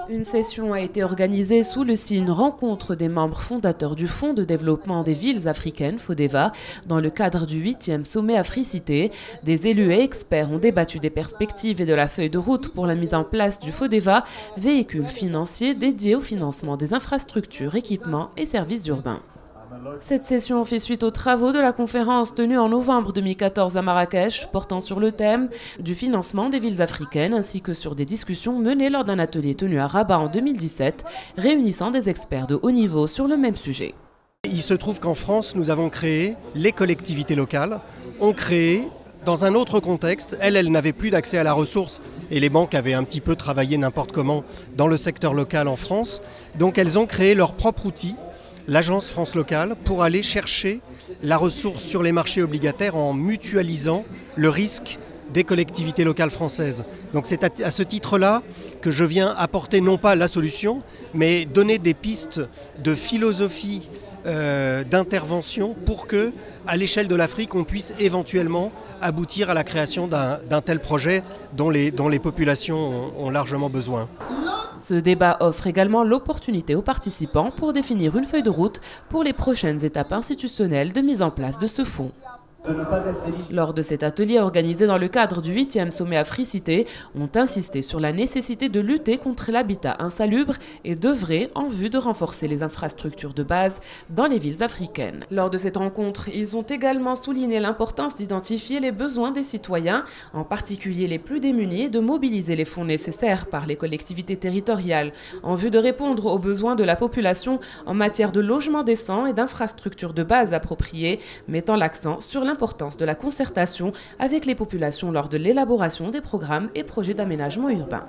Une session a été organisée sous le signe Rencontre des membres fondateurs du Fonds de développement des villes africaines, FODEVA, dans le cadre du 8e sommet Africité. Des élus et experts ont débattu des perspectives et de la feuille de route pour la mise en place du FODEVA, véhicule financier dédié au financement des infrastructures, équipements et services urbains. Cette session fait suite aux travaux de la conférence tenue en novembre 2014 à Marrakech, portant sur le thème du financement des villes africaines, ainsi que sur des discussions menées lors d'un atelier tenu à Rabat en 2017, réunissant des experts de haut niveau sur le même sujet. Il se trouve qu'en France, nous avons créé, les collectivités locales ont créé, dans un autre contexte, elles n'avaient plus d'accès à la ressource et les banques avaient un petit peu travaillé n'importe comment dans le secteur local en France. Donc elles ont créé leur propre outil, l'Agence France Locale, pour aller chercher la ressource sur les marchés obligataires en mutualisant le risque des collectivités locales françaises. Donc c'est à ce titre-là que je viens apporter non pas la solution, mais donner des pistes de philosophie d'intervention pour que, à l'échelle de l'Afrique, on puisse éventuellement aboutir à la création d'un tel projet dont les populations ont largement besoin. Ce débat offre également l'opportunité aux participants pour définir une feuille de route pour les prochaines étapes institutionnelles de mise en place de ce fonds. Lors de cet atelier organisé dans le cadre du 8e sommet Africité, ont insisté sur la nécessité de lutter contre l'habitat insalubre et d'œuvrer en vue de renforcer les infrastructures de base dans les villes africaines. Lors de cette rencontre, ils ont également souligné l'importance d'identifier les besoins des citoyens, en particulier les plus démunis, et de mobiliser les fonds nécessaires par les collectivités territoriales en vue de répondre aux besoins de la population en matière de logement décent et d'infrastructures de base appropriées, mettant l'accent sur l'importance de la concertation avec les populations lors de l'élaboration des programmes et projets d'aménagement urbain.